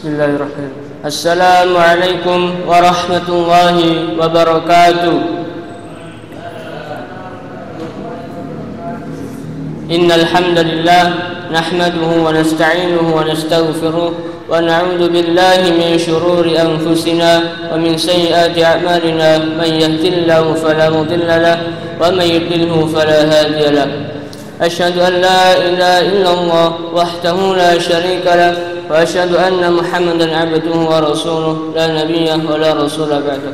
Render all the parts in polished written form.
Bismillahirrahmanirrahim. Assalamualaikum warahmatullahi wabarakatuh. Innal hamdalillah nahmaduhu wa nasta'inuhu wa nastaghfiruh wa na'udzu billahi min shururi anfusina wa min sayyiati a'malina. Man yahdihillahu fala mudilla lahu wa man yudlilhu fala hadiya lahu. Asyhadu an la ilaha illallah wahdahu la syarika lahu wa asyhadu anna Muhammadan abduhu wa rasuluh la nabiyya wa la rasula ba'dahu.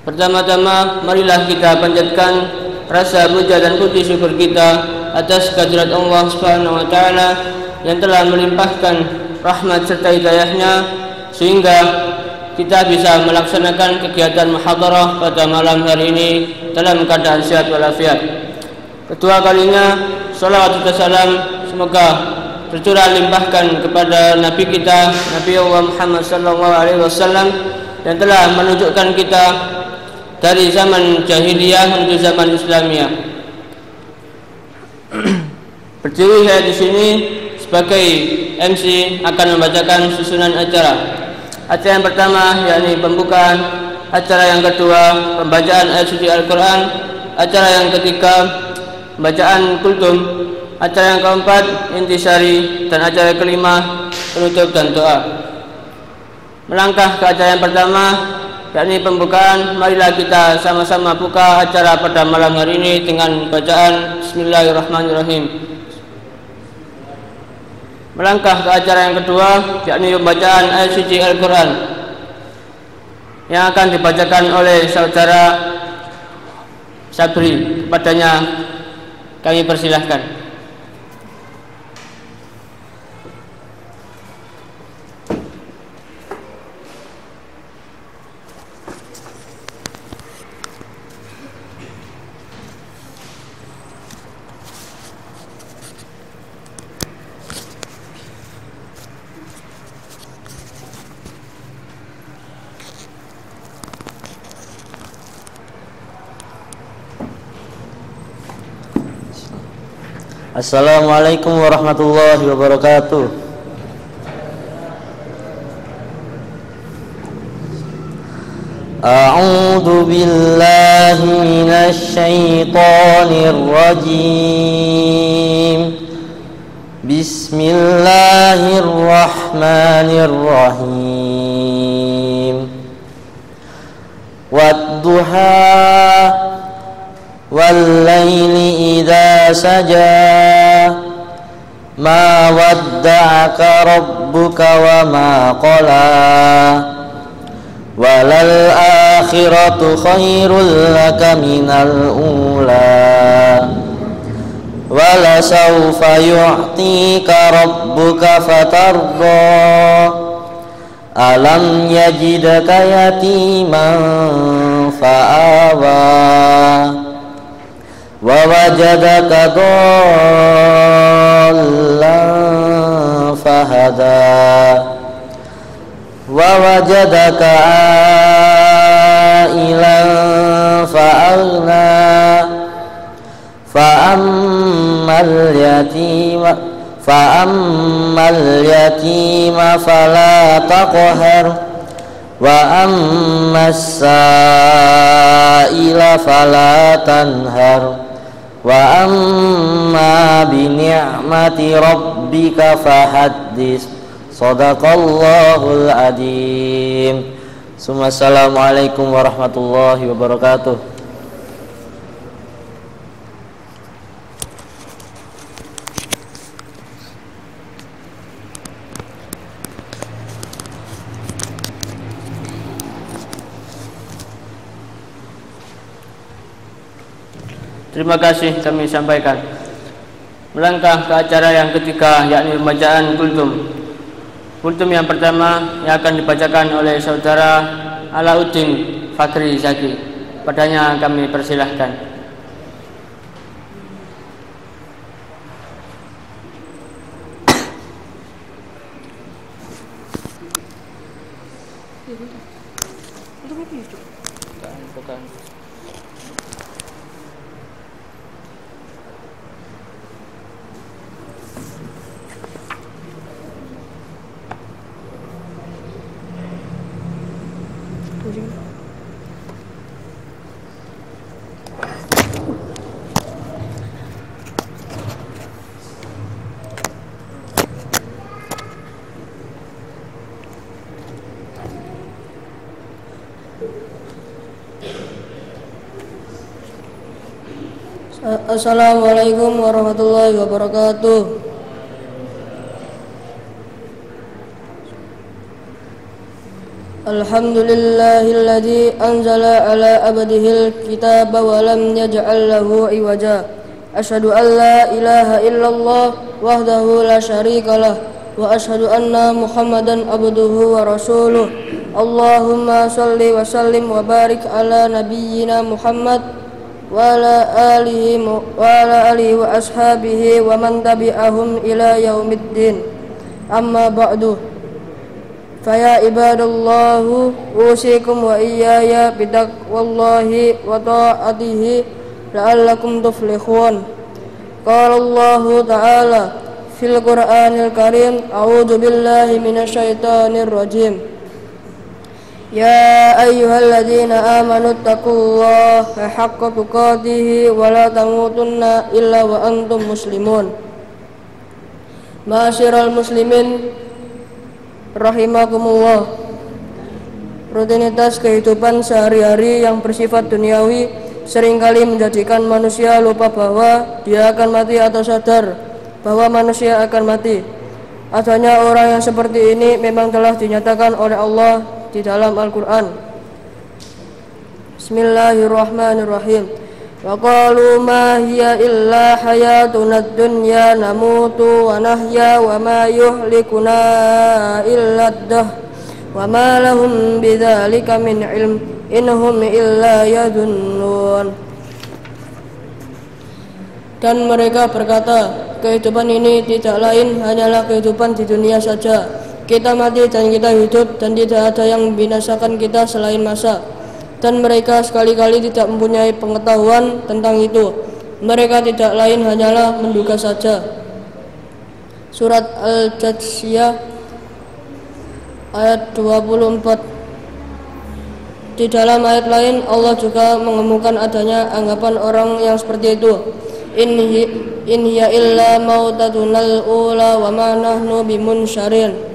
Pertama-tama marilah kita panjatkan rasa puja dan puji syukur kita atas kehadirat Allah Subhanahu wa taala yang telah melimpahkan rahmat serta hidayahnya sehingga kita bisa melaksanakan kegiatan muhadarah pada malam hari ini dalam keadaan sehat walafiat. Kedua kalinya salawat dan salam semoga tercurah limpahkan kepada Nabi kita, Nabi Allah Muhammad sallallahu alaihi wasallam yang telah menunjukkan kita dari zaman jahiliyah menuju zaman Islamiyah. Berdiri saya di sini sebagai MC akan membacakan susunan acara. Acara yang pertama yakni pembukaan, acara yang kedua pembacaan ayat suci Al-Quran, acara yang ketiga bacaan kultum, acara yang keempat intisari, dan acara kelima penutup dan doa. Melangkah ke acara yang pertama yakni pembukaan, marilah kita sama-sama buka acara pada malam hari ini dengan bacaan Bismillahirrahmanirrahim. Melangkah ke acara yang kedua yakni pembacaan ayat suci Al-Quran yang akan dibacakan oleh saudara Sabri. Kepadanya kami persilahkan. Assalamualaikum warahmatullahi wabarakatuh. A'udzu billahi minasy syaithanir rajim. Bismillahirrahmanirrahim. Wadduha wal-laili idza saja ma wadda'aka rabbuka wa ma qala walal akhiratu khairul laka minal ula wala sawfa yu'tika rabbuka fatarda alam yajidaka yatiman fa'awa wa wajadaka dhallan fahada wa wajadaka ailan fa'aghna fa'ammal yatima fala taqhar wa ammas sa'ila fala tanhar wa amma bi ni'mati rabbika fahaddits. Shadaqallahul adzim. Assalamualaikum warahmatullahi wabarakatuh. Terima kasih kami sampaikan. Melangkah ke acara yang ketiga yakni pembacaan kultum. Kultum yang pertama yang akan dibacakan oleh saudara Alauddin Fakri Zaki. Padanya kami persilahkan. Assalamualaikum warahmatullahi wabarakatuh. Alhamdulillahilladzi anzala ala abdihil kitaba wa lam yaj'al lahu iwaja. Asyhadu an la ilaha illallah wahdahu la syarikalah wa asyhadu anna Muhammadan abduhu wa rasuluh. Allahumma shalli wa sallim wa barik ala nabiyyina Muhammad wa ala alihi wa ashabihi wa man tabi'ahum ila yaumiddin. Amma ba'du. Faya ibadallahu usikum wa iyaya bitaqwallahi wa ta'atihi la'allakum tuflihun. Qala Allahu ta'ala fil Qur'anil Karim, a'udzu billahi minasyaitonir rajim. Ya ayyuhalladzina amanu taqullaha haqqa tuqatih wa la tamutunna illa wa antum muslimun. Ma'asyiral muslimin rahimakumullah. Rutinitas kehidupan sehari-hari yang bersifat duniawi seringkali menjadikan manusia lupa bahwa dia akan mati atau sadar bahwa manusia akan mati. Adanya orang yang seperti ini memang telah dinyatakan oleh Allah di dalam Al-Quran. Bismillahirrahmanirrahim. Wa qalu ma hiya illa hayatunad dunya namutu wa nahya wa ma yuhlikuna illa ad-dahr wa ma lahum bidzalika min ilm innahum illa yadunnun. Dan mereka berkata, kehidupan ini tidak lain hanyalah kehidupan di dunia saja. Kita mati dan kita hidup, dan tidak ada yang membinasakan kita selain masa. Dan mereka sekali-kali tidak mempunyai pengetahuan tentang itu. Mereka tidak lain hanyalah menduga saja. Surat Al-Jathiyah ayat 24. Di dalam ayat lain Allah juga mengemukakan adanya anggapan orang yang seperti itu. In hiya illa mautatuna ula wa ma nahnu bimunsyarin.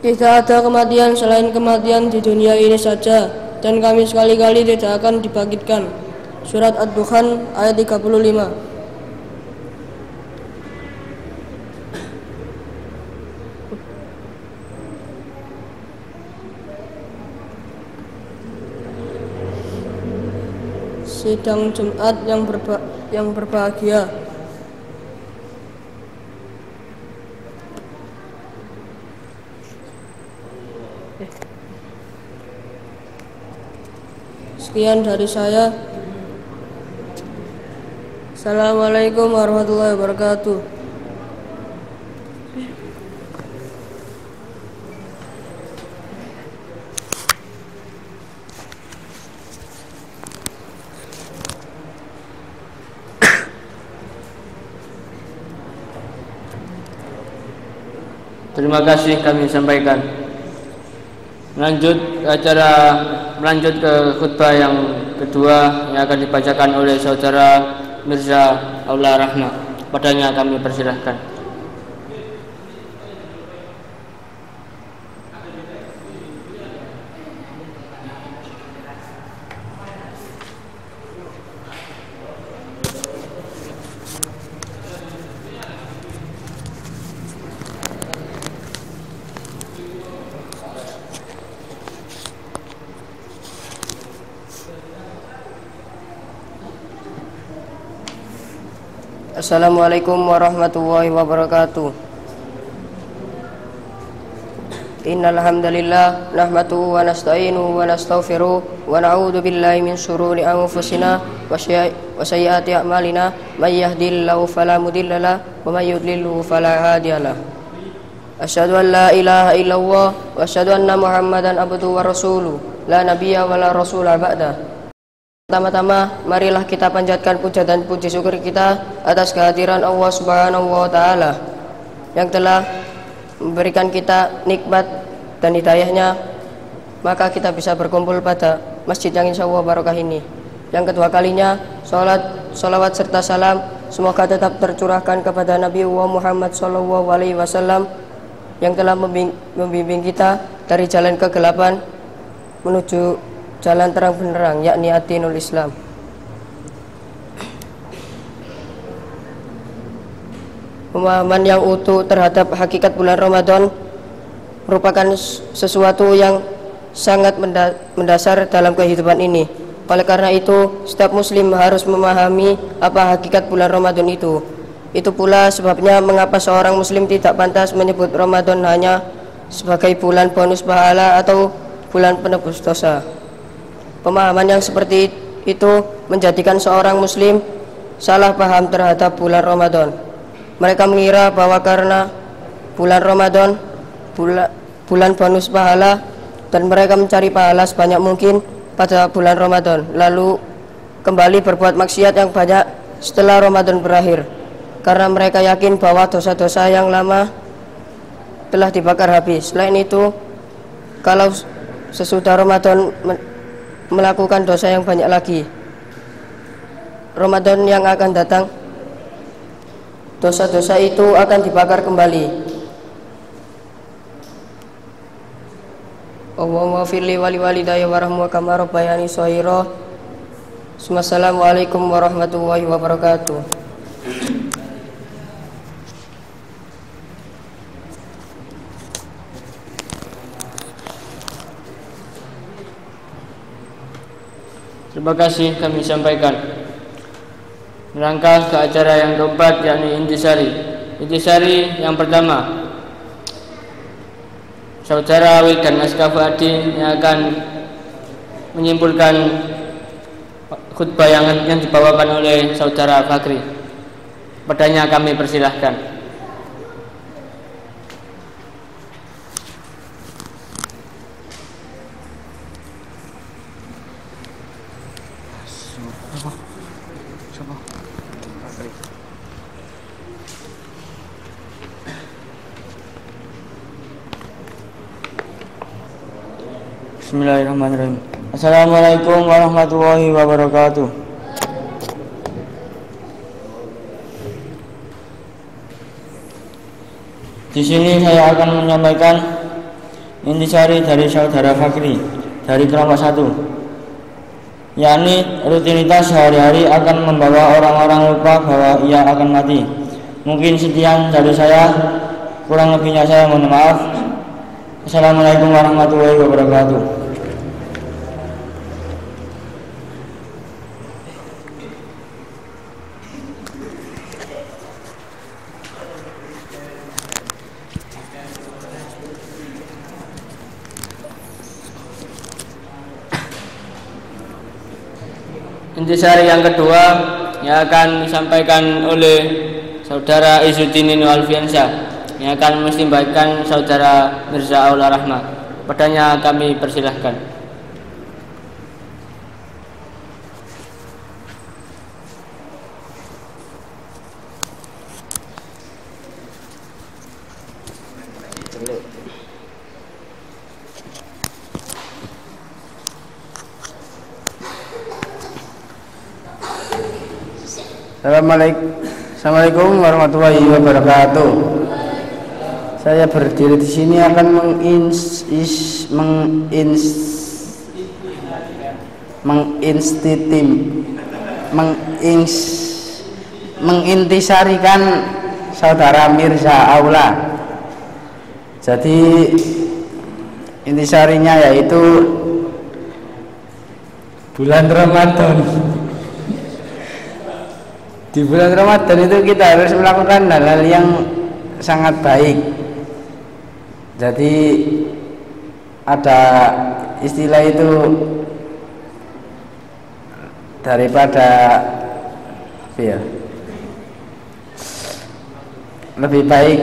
Tidak ada kematian selain kematian di dunia ini saja, dan kami sekali-kali tidak akan dibangkitkan. Surat Ad-Dukhan ayat 35. Sidang Jumat yang berbahagia. Sekian dari saya. Assalamualaikum warahmatullahi wabarakatuh. Terima kasih kami sampaikan. Melanjut ke khutbah yang kedua yang akan dibacakan oleh saudara Mirza Aula Rahma. Padanya kami persilahkan. Assalamualaikum warahmatullahi wabarakatuh. Innal hamdalillah nahmaduhu wa nasta'inuhu wa nastaghfiruh wa na'udzu billahi min shururi anfusina wa sayyiati a'malina may yahdihillahu fala mudhillalah wa may yudlilhu fala hadiyalah. Asyhadu an la ilaha illallah wa asyhadu anna Muhammadan abduhu wa rasuluh la nabiyya wa la rasula ba'da. Pertama-tama, marilah kita panjatkan puja dan puji syukur kita atas kehadiran Allah Subhanahu wa Ta'ala yang telah memberikan kita nikmat dan hidayahnya, maka kita bisa berkumpul pada masjid yang insya Allah barokah ini. Yang kedua kalinya, salawat serta salam semoga tetap tercurahkan kepada Nabi Muhammad SAW yang telah membimbing kita dari jalan kegelapan menuju jalan terang benderang, yakni ad-dinul Islam. Pemahaman yang utuh terhadap hakikat bulan Ramadan merupakan sesuatu yang sangat mendasar dalam kehidupan ini. Oleh karena itu, setiap muslim harus memahami apa hakikat bulan Ramadan itu. Itu pula sebabnya mengapa seorang muslim tidak pantas menyebut Ramadan hanya sebagai bulan bonus pahala atau bulan penebus dosa. Pemahaman yang seperti itu menjadikan seorang muslim salah paham terhadap bulan Ramadan. Mereka mengira bahwa karena bulan Ramadan bulan bonus pahala, dan mereka mencari pahala sebanyak mungkin pada bulan Ramadan, lalu kembali berbuat maksiat yang banyak setelah Ramadan berakhir, karena mereka yakin bahwa dosa-dosa yang lama telah dibakar habis. Selain itu, kalau sesudah Ramadan melakukan dosa yang banyak lagi, Ramadan yang akan datang, dosa-dosa itu akan dibakar kembali. Allahumma firli wali walidayya warahmu kama rabbayani shaghira. Assalamualaikum warahmatullahi wabarakatuh. Terima kasih kami sampaikan. Melangkah ke acara yang keempat, yakni intisari. Intisari yang pertama, Saudara Wildan Askafadi yang akan menyimpulkan khutbah yang dibawakan oleh Saudara Fakri. Padanya kami persilahkan. Bismillahirrahmanirrahim. Assalamualaikum warahmatullahi wabarakatuh. Di sini saya akan menyampaikan intisari dari Saudara Fakri dari kelompok 1, yakni rutinitas sehari-hari akan membawa orang-orang lupa bahwa ia akan mati. Mungkin sekian dari saya, kurang lebihnya saya mohon maaf. Assalamualaikum warahmatullahi wabarakatuh. Intisari yang kedua yang akan disampaikan oleh Saudara Izzuddin Alfiansyah yang akan menyampaikan Saudara Mirza Aula Rahma. Padanya kami persilahkan. Assalamualaikum warahmatullahi wabarakatuh. Saya berdiri di sini akan mengintisarikan Saudara Mirza Aula. Jadi intisarinya yaitu bulan Ramadan. Di bulan Ramadan itu kita harus melakukan hal-hal yang sangat baik. Jadi ada istilah itu, daripada lebih baik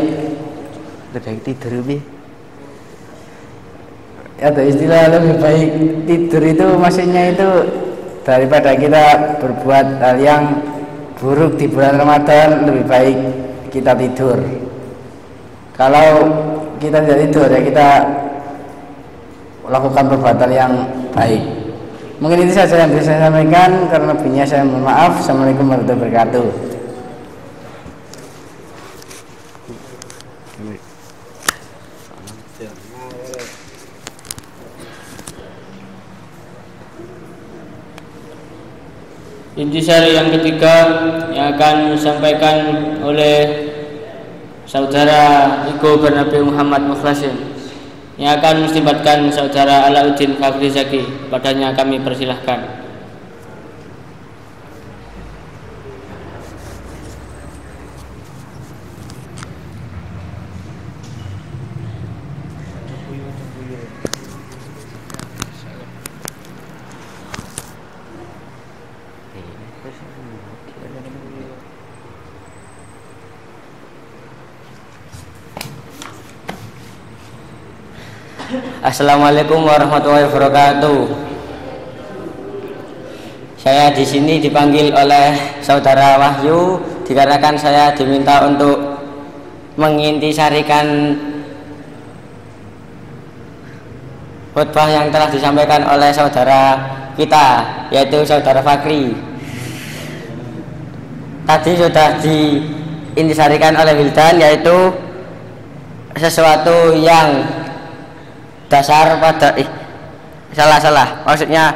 tidur lebih. Ada istilah lebih baik tidur itu maksudnya itu daripada kita berbuat hal yang buruk di bulan Ramadan, lebih baik kita tidur. Kalau kita tidak tidur ya kita lakukan perbuatan yang baik. Mungkin itu saja yang bisa saya sampaikan, karena lebihnya saya mohon maaf. Assalamualaikum warahmatullahi wabarakatuh. Intisari yang ketiga yang akan disampaikan oleh saudara Iko Bernabi Muhammad Mukhlasin yang akan menstibatkan saudara Alauddin Fakri Zaki. Padanya kami persilahkan. Assalamualaikum warahmatullahi wabarakatuh. Saya di sini dipanggil oleh saudara Wahyu dikarenakan saya diminta untuk mengintisarikan khutbah yang telah disampaikan oleh saudara kita, yaitu saudara Fakri. Tadi sudah diintisarikan oleh Wildan, yaitu sesuatu yang dasar pada salah maksudnya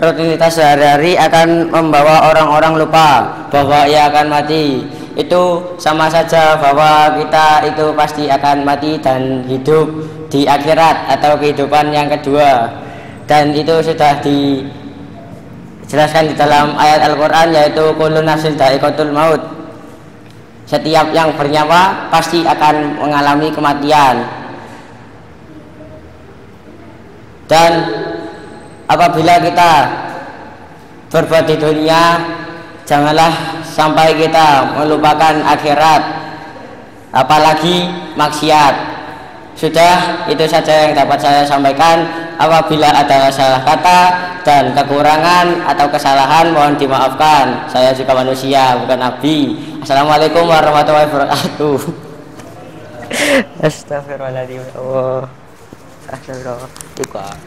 rutinitas sehari-hari akan membawa orang-orang lupa bahwa ia akan mati. Itu sama saja bahwa kita itu pasti akan mati dan hidup di akhirat atau kehidupan yang kedua, dan itu sudah dijelaskan di dalam ayat Al-Quran, yaitu kullu nafsin dha'iqatul maut. Setiap yang bernyawa pasti akan mengalami kematian. Dan apabila kita berbuat di dunia, janganlah sampai kita melupakan akhirat, apalagi maksiat. Sudah, itu saja yang dapat saya sampaikan. Apabila ada salah kata dan kekurangan atau kesalahan, mohon dimaafkan. Saya juga manusia, bukan nabi. Assalamualaikum warahmatullahi wabarakatuh. Astagfirullahaladzim. Astagfirullah.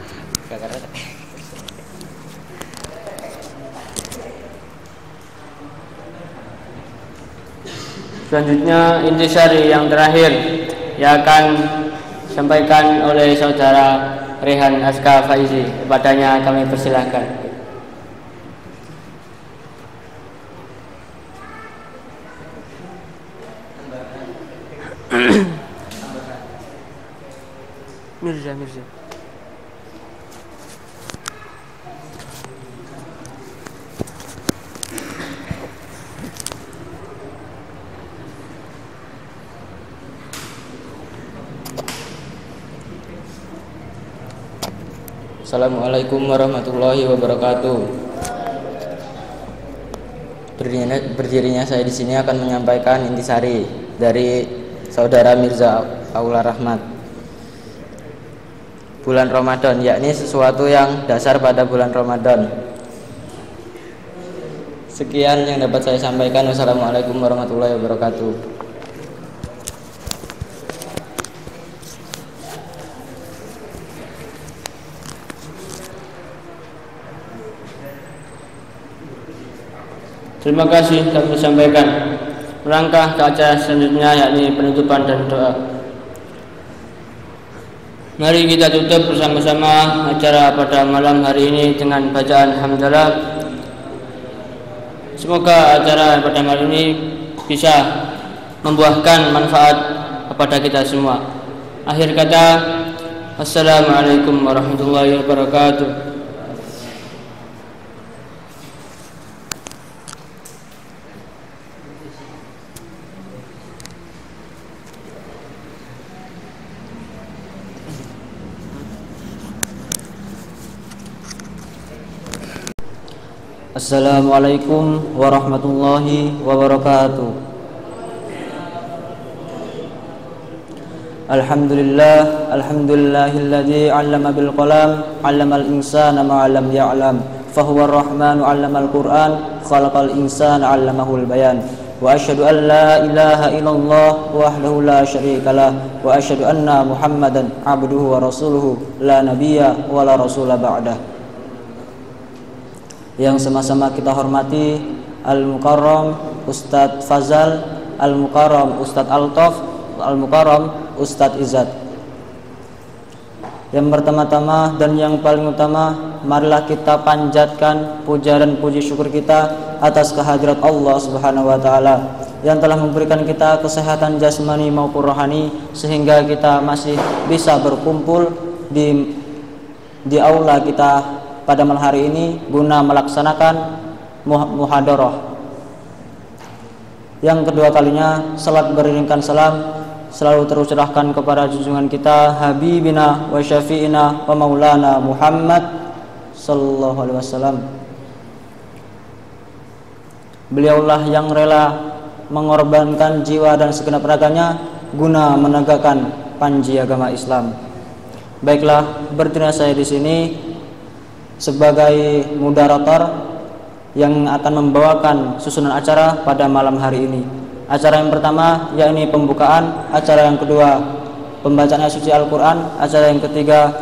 Selanjutnya intisari yang terakhir yang akan disampaikan oleh saudara Rehan Aska Faizi. Padanya kami persilahkan. Mirza. Assalamualaikum warahmatullahi wabarakatuh. Berdirinya saya di sini akan menyampaikan intisari dari saudara Mirza Aula Rahmat. Bulan Ramadan, yakni sesuatu yang dasar pada bulan Ramadan. Sekian yang dapat saya sampaikan. Wassalamualaikum warahmatullahi wabarakatuh. Terima kasih telah disampaikan. Melangkah ke acara selanjutnya, yakni penutupan dan doa. Mari kita tutup bersama-sama acara pada malam hari ini dengan bacaan hamdalah. Semoga acara pada malam ini bisa membuahkan manfaat kepada kita semua. Akhir kata, wassalamualaikum warahmatullahi wabarakatuh. Assalamualaikum warahmatullahi wabarakatuh. Alhamdulillahilladzi 'allama bil qalam 'allamal insana ma 'lam ya'lam fahuwar rahmanu 'allamal qur'an khalaqal insana 'allamahul bayan wa asyhadu an la ilaha illallah wahdahu la syarikalah wa asyhadu anna muhammadan 'abduhu wa rasuluhu la nabiyya wa la rasula ba'dah. Yang sama-sama kita hormati Al-Mukarram Ustadz Fazal, Al-Mukarram Ustadz Altof, Al-Mukarram Ustadz Izzat. Yang pertama-tama dan yang paling utama, marilah kita panjatkan puja dan puji syukur kita atas kehadirat Allah Subhanahu wa taala yang telah memberikan kita kesehatan jasmani maupun rohani sehingga kita masih bisa berkumpul di aula kita pada malam hari ini guna melaksanakan muhadarah. Yang kedua kalinya, salat beriringkan salam selalu tercurahkan kepada junjungan kita Habibina wa Syafi'ina wa Maulana Muhammad sallallahu alaihi wasallam. Beliaulah yang rela mengorbankan jiwa dan segenap raganya guna menegakkan panji agama Islam. Baiklah, berdiri saya di sini sebagai moderator yang akan membawakan susunan acara pada malam hari ini. Acara yang pertama yakni pembukaan, acara yang kedua pembacaan ayat suci Al-Quran, acara yang ketiga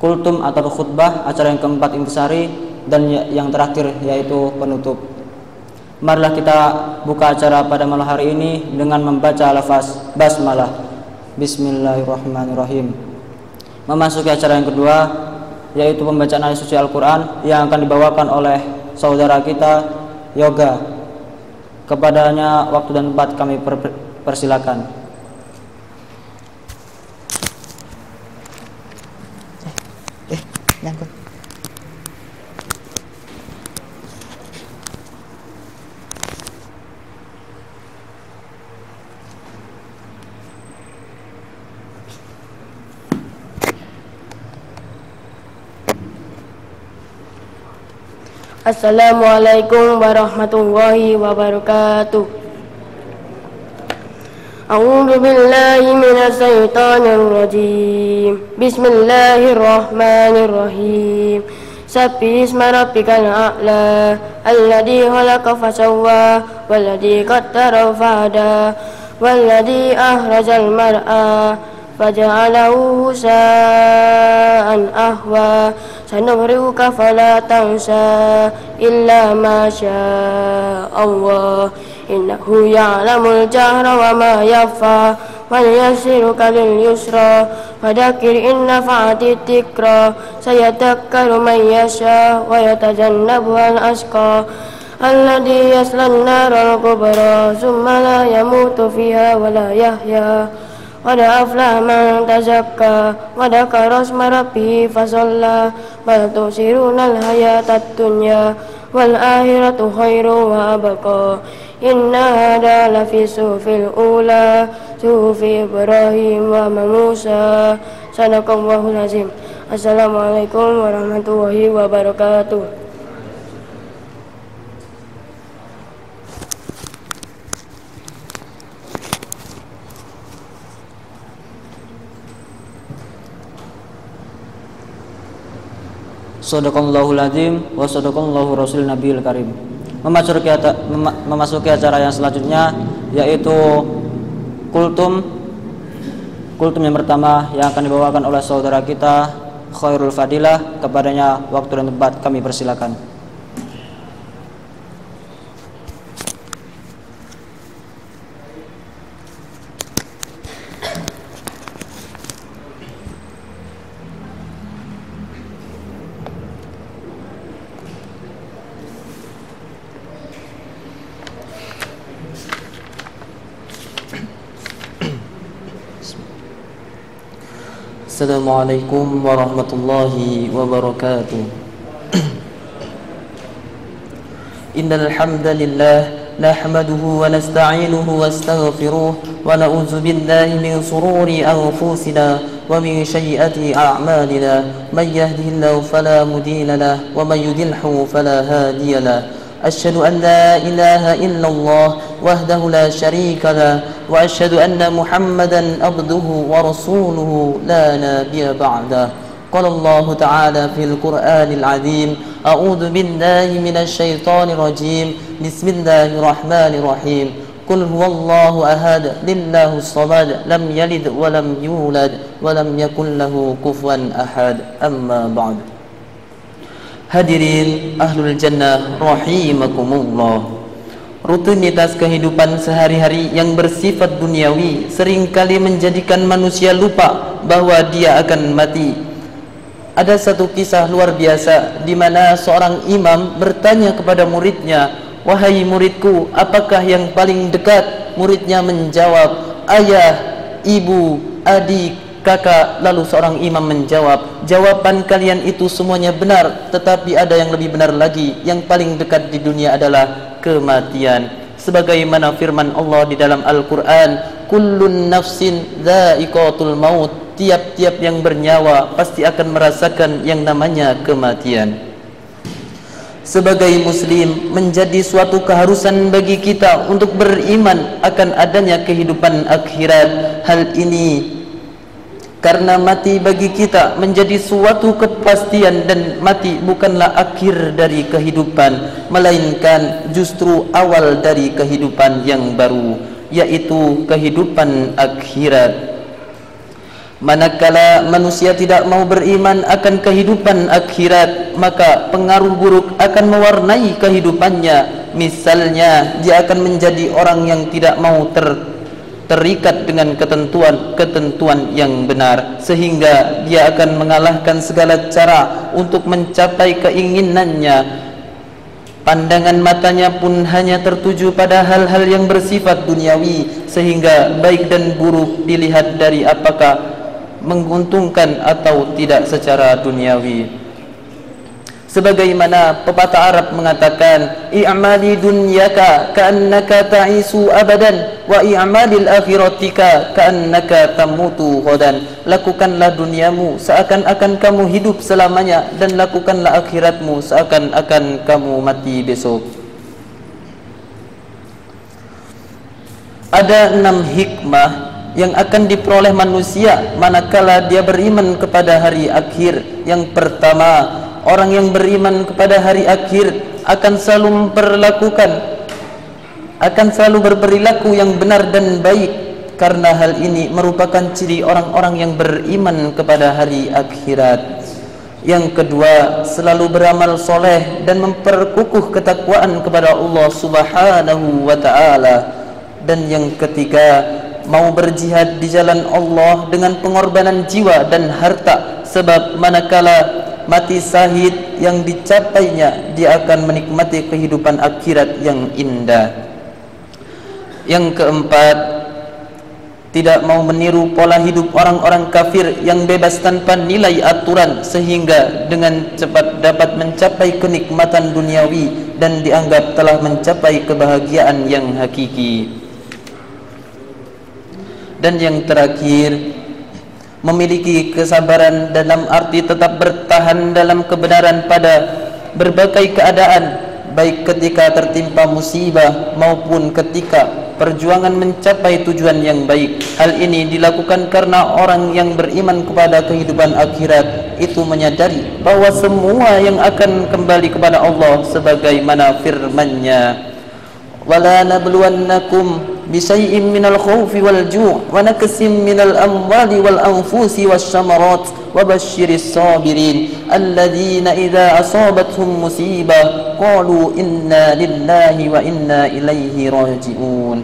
kultum atau khutbah, acara yang keempat intisari, dan yang terakhir yaitu penutup. Marilah kita buka acara pada malam hari ini dengan membaca lafaz basmalah. Bismillahirrahmanirrahim. Memasuki acara yang kedua yaitu pembacaan ayat suci Al-Quran yang akan dibawakan oleh saudara kita Yoga. Kepadanya waktu dan tempat kami persilakan. Nyangkut. Assalamualaikum warahmatullahi wabarakatuh. A'udzu billahi minasy syaithanir rajim. Bismillahirrahmanirrahim. Sabbihisma rabbikal a'la alladzi khalaqa fasawwa walladzi qaddara fahada walladzi akhrajal mar'a faja'alahu husa'an ahwa sanughri'uka fala tansa illa ma syaa Allah innahu ya'lamul jahra wa ma yakhfa wa yassiruka lil yusra fadzakir in nafa'ati dzikra sayadhakkaru man yasha wa yatajannabuhal ashqa alladzi yaslan naral kubra tsumma la yamutu fiha wa la yahya Qad aflaha man tazakka wa dzakara isma rabbih fasalla bal tusirunal hayatad dunya wal akhiratu khairu wa abqa inna hadza lafi suhufil ula suhufi Ibrahim wa Musa sadaqallahul azim. Assalamualaikum warahmatullahi wabarakatuh. Sadaqallahul azim wa sadaqallahu rasul nabiyil karim. Memasuki acara yang selanjutnya yaitu kultum yang pertama yang akan dibawakan oleh saudara kita Khairul Fadilah. Kepadanya waktu dan tempat kami persilakan. Assalamualaikum warahmatullahi wabarakatuh. Innal hamdalillah nahmaduhu wa nasta'inuhu wa nastaghfiruh wa na'udzu billahi min shururi anfusina wa min sayyiati a'malina may yahdihillahu fala mudilla lahu wa may yudlilhu fala hadiya lahu. Asyhadu an la ilaha illallah wahdahu la syarika lah wa asyhadu anna Muhammadan abduhu wa rasuluhu la nabiyya ba'dah. Qala Allah ta'ala fil Qur'anil 'azim. A'udzu billahi minasy syaithanir rajim. Bismillahirrahmanirrahim. Qul huwallahu ahad, lillahus samad, lam yalid wa lam yulad wa lam yakul lahu kufuwan ahad. Amma ba'd. Hadirin ahlul jannah rahimakumullah. Rutinitas kehidupan sehari-hari yang bersifat duniawi seringkali menjadikan manusia lupa bahwa dia akan mati. Ada satu kisah luar biasa di mana seorang imam bertanya kepada muridnya, "Wahai muridku, apakah yang paling dekat?" Muridnya menjawab, "Ayah, ibu, adik, kakak." Lalu seorang imam menjawab, "Jawaban kalian itu semuanya benar, tetapi ada yang lebih benar lagi. Yang paling dekat di dunia adalah kematian." Sebagaimana firman Allah di dalam Al-Quran, "Kullun nafsin dha'iqatul maut." Tiap-tiap yang bernyawa pasti akan merasakan yang namanya kematian. Sebagai muslim, menjadi suatu keharusan bagi kita untuk beriman akan adanya kehidupan akhirat. Hal ini karena mati bagi kita menjadi suatu kepastian, dan mati bukanlah akhir dari kehidupan, melainkan justru awal dari kehidupan yang baru, yaitu kehidupan akhirat. Manakala manusia tidak mau beriman akan kehidupan akhirat, maka pengaruh buruk akan mewarnai kehidupannya. Misalnya, dia akan menjadi orang yang tidak mau terikat dengan ketentuan yang benar, sehingga dia akan mengalahkan segala cara untuk mencapai keinginannya. Pandangan matanya pun hanya tertuju pada hal-hal yang bersifat duniawi, sehingga baik dan buruk dilihat dari apakah menguntungkan atau tidak secara duniawi. Sebagaimana pepatah Arab mengatakan, "I'mali dunyaka ka'annaka ta'isu abadan, wa i'malil akhiratika ka'annaka tamutu ghadan." Lakukanlah duniamu seakan-akan kamu hidup selamanya, dan lakukanlah akhiratmu seakan-akan kamu mati besok. Ada 6 hikmah yang akan diperoleh manusia manakala dia beriman kepada hari akhir. Yang pertama, orang yang beriman kepada hari akhir akan selalu berperilaku yang benar dan baik, karena hal ini merupakan ciri orang-orang yang beriman kepada hari akhirat. Yang kedua, selalu beramal soleh dan memperkukuh ketakwaan kepada Allah Subhanahu wa ta'ala. Dan yang ketiga, mau berjihad di jalan Allah dengan pengorbanan jiwa dan harta, sebab manakala mati syahid yang dicapainya, dia akan menikmati kehidupan akhirat yang indah. Yang keempat, tidak mau meniru pola hidup orang-orang kafir yang bebas tanpa nilai aturan, sehingga dengan cepat dapat mencapai kenikmatan duniawi dan dianggap telah mencapai kebahagiaan yang hakiki. Dan yang terakhir, memiliki kesabaran dalam arti tetap bertahan dalam kebenaran pada berbagai keadaan, baik ketika tertimpa musibah maupun ketika perjuangan mencapai tujuan yang baik. Hal ini dilakukan karena orang yang beriman kepada kehidupan akhirat itu menyadari bahwa semua yang akan kembali kepada Allah, sebagaimana firman-Nya, "Wala nabluwannakum bisyai'in minal khawfi wal ju' wa naqsim minal amwali wal anfusi wasyamarat wa basyiris sabirin alladzina idza asabathum musibah qalu inna lillahi wa inna ilaihi raji'un."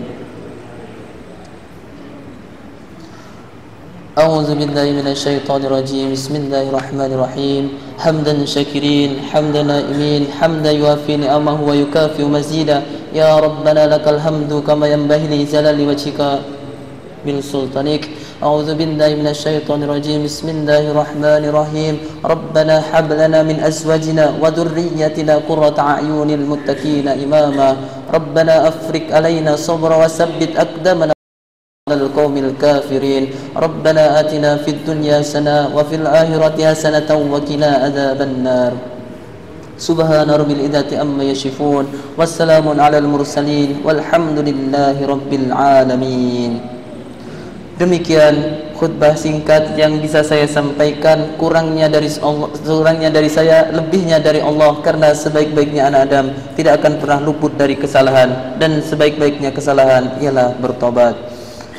A'udzu billahi minasy syaithanir rajim. Bismillahirrahmanirrahim. Hamdan syakirin, hamdan naimin, hamdan yuafi ni'amahu wa yukafi mazida. Ya Rabbana lakal hamdu kama yanbaghi li jalali wajhika bil sultanik. A'udzu billahi minasy syaithanir rajim. Bismillahirrahmanirrahim. Rabbana hab lana min azwajina wa dhurriyyatina qurrata a'yunil muttaqina imama. Rabbana afriq alaina sabra wa tsabbit aqdamana القوم الكافرين. ربنا آتنا في الدنيا حسنة وفي الآخرة حسنة وقنا عذاب النار. سبحان رب العزة عما يصفون والسلام على المرسلين والحمد لله رب العالمين. Demikian khutbah singkat yang bisa saya sampaikan. Kurangnya dari saya, lebihnya dari Allah, karena sebaik-baiknya anak Adam tidak akan pernah luput dari kesalahan, dan sebaik-baiknya kesalahan ialah bertobat.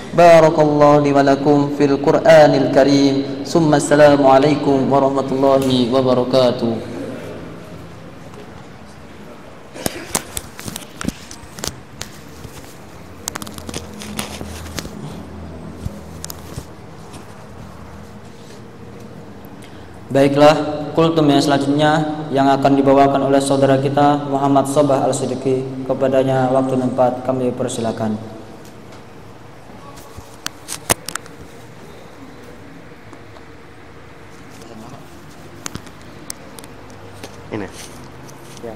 Barakallahu li wa lakum fil Qur'anil Karim. Summa assalamu alaikum warahmatullahi wabarakatuh. Baiklah, kultum yang selanjutnya yang akan dibawakan oleh saudara kita Muhammad Sobah Al-Siddiqi. Kepadanya waktu dan tempat kami persilakan. Ini. Ya.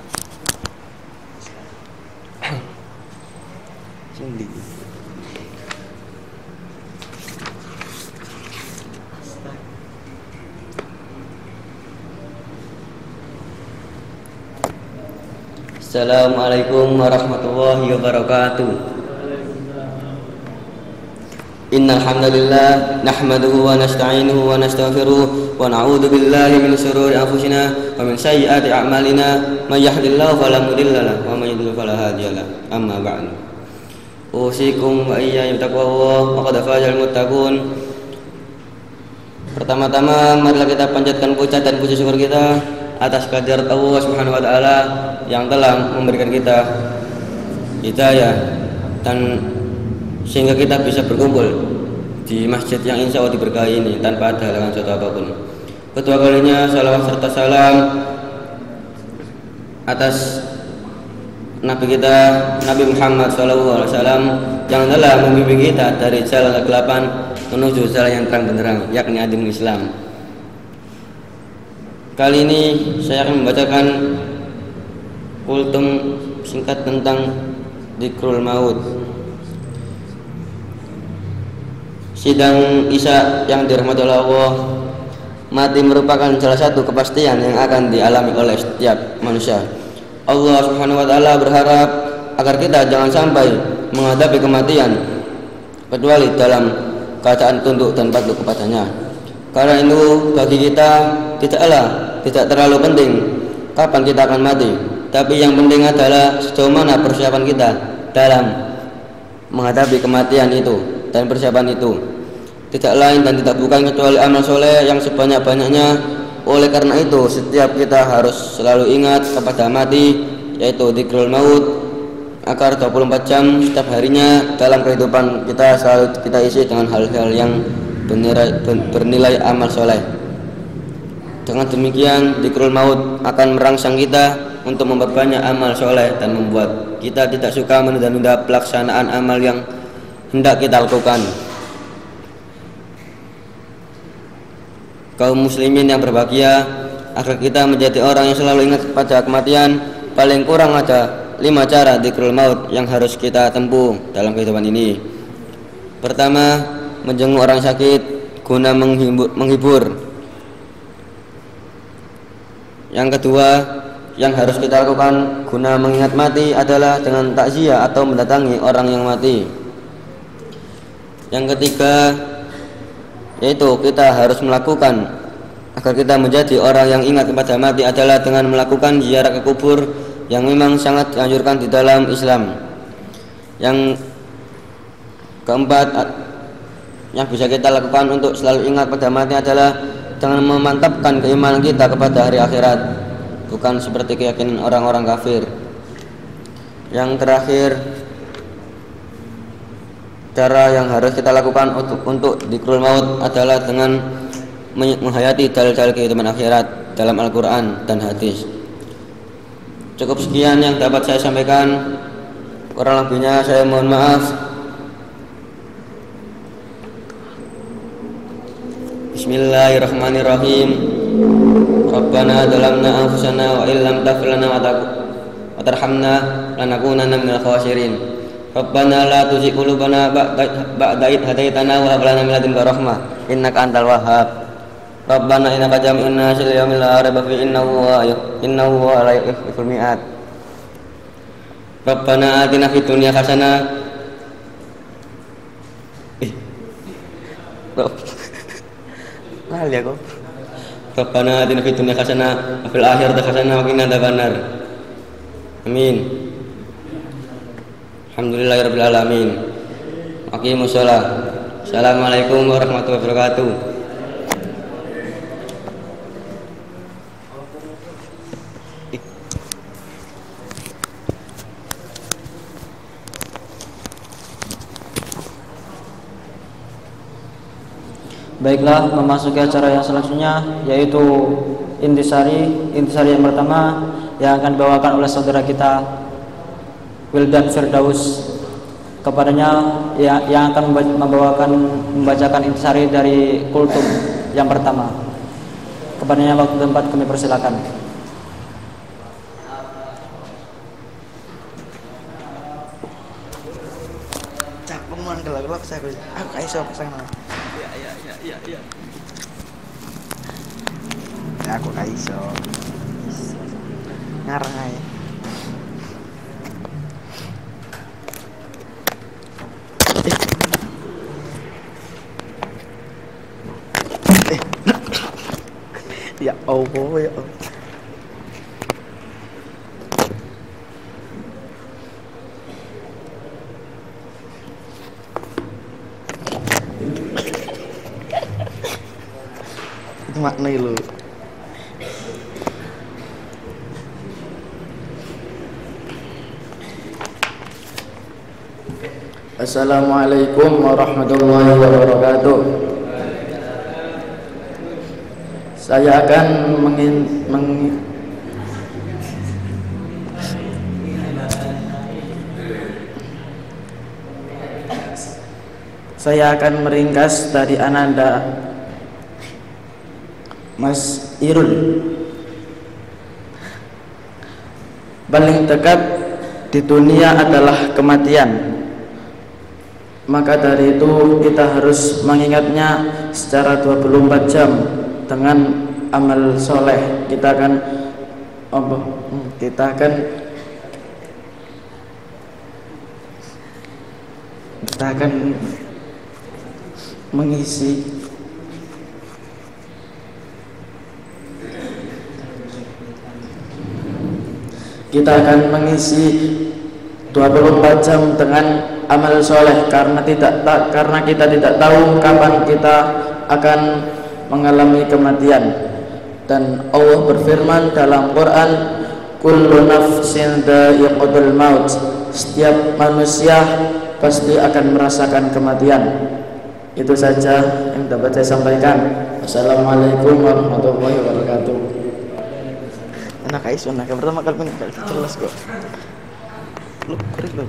Cindi. Assalamualaikum warahmatullahi wabarakatuh. Innal hamdalillah nahmaduhu wa nasta'inuhu wa nastaghfiruh wa na'udzu billahi min shururi anfusina wa min sayyiati a'malina may yahdihillahu fala mudilla lahu wa may yudlil fala hadiya lahu. Amma ba'du. Usikum wa iyaya bittaqwallah wa qad fazal muttaqun. Pertama-tama marilah kita panjatkan puja dan puji syukur kita atas kehadirat Allah Subhanahu wa taala yang telah memberikan kita hidayah dan sehingga kita bisa berkumpul di masjid yang insya Allah diberkahi ini tanpa ada halangan suatu apapun. Kedua kalinya salawat serta salam atas Nabi kita Nabi Muhammad SAW yang telah membimbing kita dari jalan kegelapan menuju jalan yang terang benderang, yakni agama Islam. Kali ini saya akan membacakan kultum singkat tentang Dzikrul Maut. Sidang Isya yang dirahmati oleh Allah, mati merupakan salah satu kepastian yang akan dialami oleh setiap manusia. Allah Subhanahu wa taala berharap agar kita jangan sampai menghadapi kematian kecuali dalam keadaan tunduk dan patuh kepadanya. Karena itu bagi kita tidak terlalu penting kapan kita akan mati, tapi yang penting adalah sejauh mana persiapan kita dalam menghadapi kematian itu. Dan persiapan itu tidak lain dan tidak bukan kecuali amal soleh yang sebanyak-banyaknya. Oleh karena itu setiap kita harus selalu ingat kepada mati, yaitu dzikrul maut, agar 24 jam setiap harinya dalam kehidupan kita selalu kita isi dengan hal-hal yang bernilai amal soleh. Dengan demikian dzikrul maut akan merangsang kita untuk memperbanyak amal soleh dan membuat kita tidak suka menunda-nunda pelaksanaan amal yang hendak kita lakukan. Kaum muslimin yang berbahagia, agar kita menjadi orang yang selalu ingat pada kematian, paling kurang ada 5 cara dzikrul maut yang harus kita tempuh dalam kehidupan ini. Pertama, menjenguk orang sakit guna menghibur. Yang kedua, yang harus kita lakukan guna mengingat mati adalah dengan takziah atau mendatangi orang yang mati. Yang ketiga, yaitu kita harus melakukan agar kita menjadi orang yang ingat kepada mati adalah dengan melakukan ziarah ke kubur yang memang sangat dianjurkan di dalam Islam. Yang keempat, yang bisa kita lakukan untuk selalu ingat pada mati adalah dengan memantapkan keimanan kita kepada hari akhirat, bukan seperti keyakinan orang-orang kafir. Yang terakhir, cara yang harus kita lakukan untuk dzikrul maut adalah dengan menghayati dalil-dalil kehidupan akhirat dalam Al-Quran dan hadis. Cukup sekian yang dapat saya sampaikan, kurang lebihnya saya mohon maaf. Bismillahirrahmanirrahim. Rabbana zalamna anfusana wa illam taghfir lana wa tarhamna lanakunanna minal khasirin. Rabbana la tuzigh qulubana ba'da idh hadaitana wa hab lana min ladunka rahmah innaka antal wahhab. Rabbana innaka jami'un nas li yaumin la raiba fihi innahu la yukhliful mi'ad. Rabbana atina fid dunya hasanah lali aku. Rabbana atina fid dunya hasanah wa fil akhirati hasanah wa qina adzabannar. Amin. Alhamdulillahirabbil alamin. Aqimus shalah. Assalamualaikum warahmatullahi wabarakatuh. Baiklah, memasuki acara yang selanjutnya, yaitu intisari yang pertama yang akan dibawakan oleh saudara kita Wildan Firdaus. Kepadanya yang akan membacakan intisari dari kultum yang pertama. Kepadanya waktu tempat kami persilakan. Cakungan gelap-gelap saya aku iso kesana. Iya. Ya aku iso. Ngarang aja. Ya Allah, ya Allah. Itu maknanya lu. Assalamualaikum warahmatullahi wabarakatuh. Saya akan meringkas dari Ananda Mas Irul. Paling dekat di dunia adalah kematian. Maka dari itu kita harus mengingatnya secara 24 jam dengan amal soleh. Kita akan mengisi 24 jam dengan amal soleh, karena kita tidak tahu kapan kita akan mengalami kematian. Dan Allah berfirman dalam Quran, kullu nafsin dha'iqatul maut, setiap manusia pasti akan merasakan kematian. Itu saja yang dapat saya sampaikan. Assalamualaikum warahmatullahi wabarakatuh. Anak Aisyah, yang pertama kali jelas kok. Lu keren lu.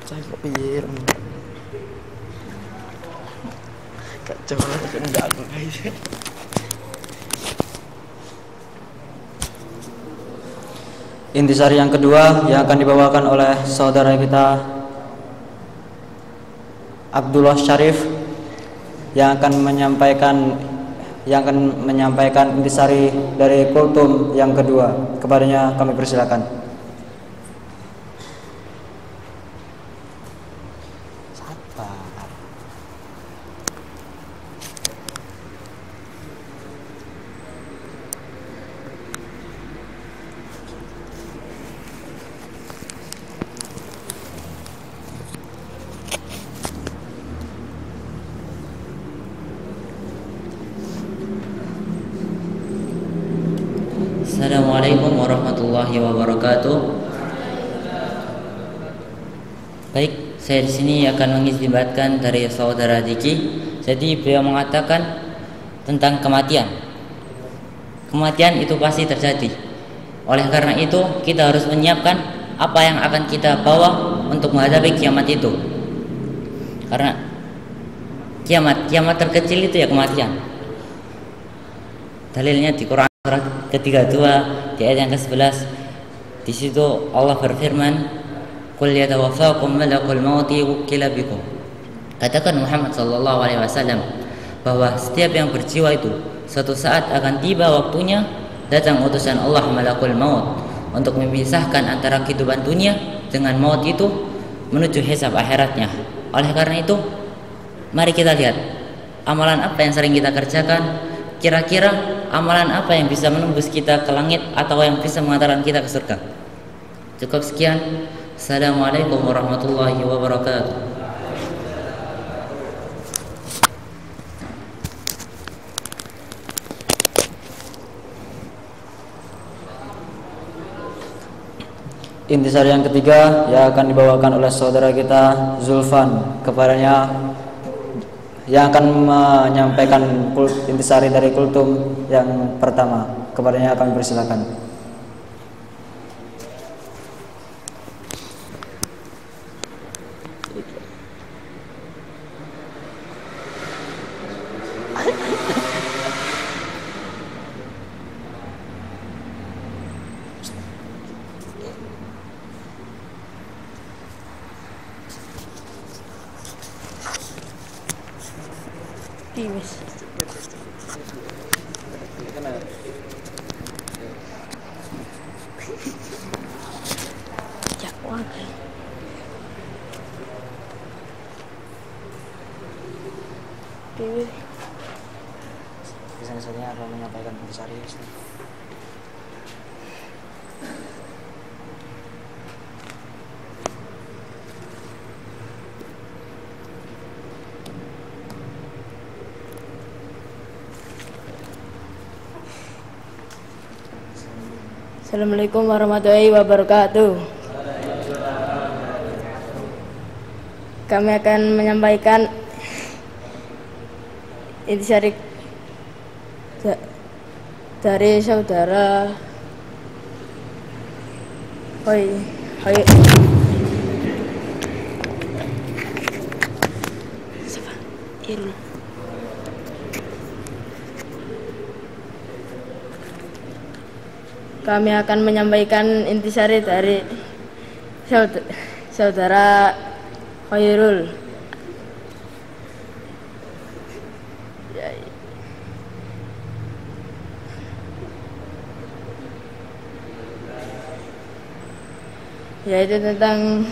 Saya kok piye? Kacau banget kan enggak aku guys. Intisari yang kedua yang akan dibawakan oleh saudara kita Abdullah Syarif yang akan menyampaikan intisari dari kultum yang kedua. Kepadanya kami persilakan. Assalamualaikum warahmatullahi wabarakatuh. Baik, saya di sini akan mengistimbatkan dari saudara Diki. Jadi beliau mengatakan tentang kematian. Kematian itu pasti terjadi. Oleh karena itu kita harus menyiapkan apa yang akan kita bawa untuk menghadapi kiamat itu. Karena kiamat terkecil itu ya kematian. Dalilnya di Quran surat ke-32 di ayat yang ke-11. Di situ Allah berfirman, "Qul yatawaffakum malakul mauti wukkila bikum." Katakan Muhammad sallallahu alaihi wasallam bahwa setiap yang berjiwa itu suatu saat akan tiba waktunya datang utusan Allah malakul maut untuk memisahkan antara kehidupan dunia dengan maut itu menuju hisab akhiratnya. Oleh karena itu, mari kita lihat amalan apa yang sering kita kerjakan. Kira-kira amalan apa yang bisa menembus kita ke langit atau yang bisa mengantarkan kita ke surga? Cukup sekian. Assalamualaikum warahmatullahi wabarakatuh. Intisari yang ketiga yang akan dibawakan oleh saudara kita Zulfan. Kepadanya yang akan menyampaikan intisari dari kultum yang pertama. Kepadanya kami persilakan. Biasanya akan menyampaikan intisari. Assalamualaikum warahmatullahi wabarakatuh. Kami akan menyampaikan intisari dari saudara Kami akan menyampaikan intisari dari saudara Khairul. Yaitu tentang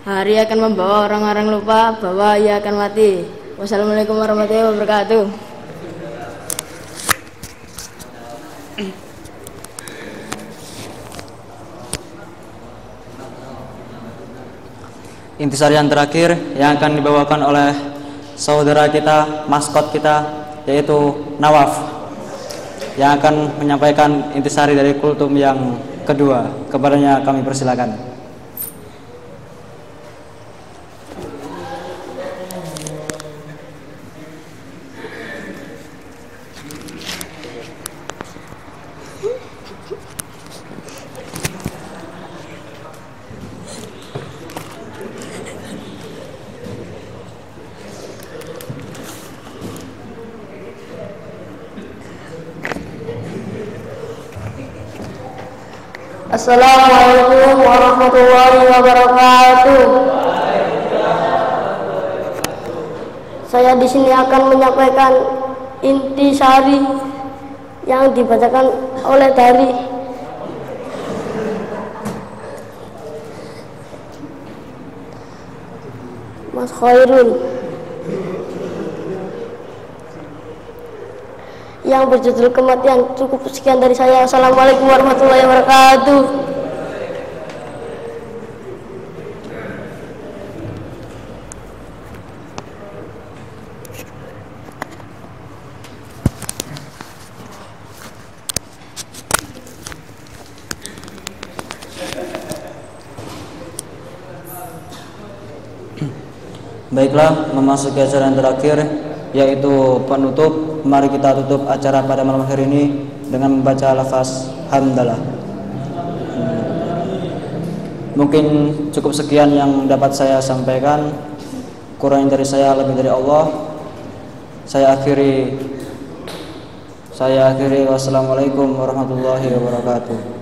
hari akan membawa orang-orang lupa bahwa ia akan mati. Wassalamualaikum warahmatullahi wabarakatuh. Intisari yang terakhir yang akan dibawakan oleh saudara kita, maskot kita, yaitu Nawaf, yang akan menyampaikan intisari dari kultum yang kedua. Kepadanya kami persilakan. Assalamualaikum warahmatullahi wabarakatuh. Saya di sini akan menyampaikan intisari yang dibacakan oleh dari Mas Khairul yang berjudul kematian. Cukup sekian dari saya. Assalamualaikum warahmatullahi wabarakatuh. Baiklah, memasuki acara yang terakhir, yaitu penutup. Mari kita tutup acara pada malam hari ini dengan membaca lafaz hamdalah. Mungkin cukup sekian yang dapat saya sampaikan. Kurang dari saya, lebih dari Allah. Saya akhiri. Wassalamualaikum warahmatullahi wabarakatuh.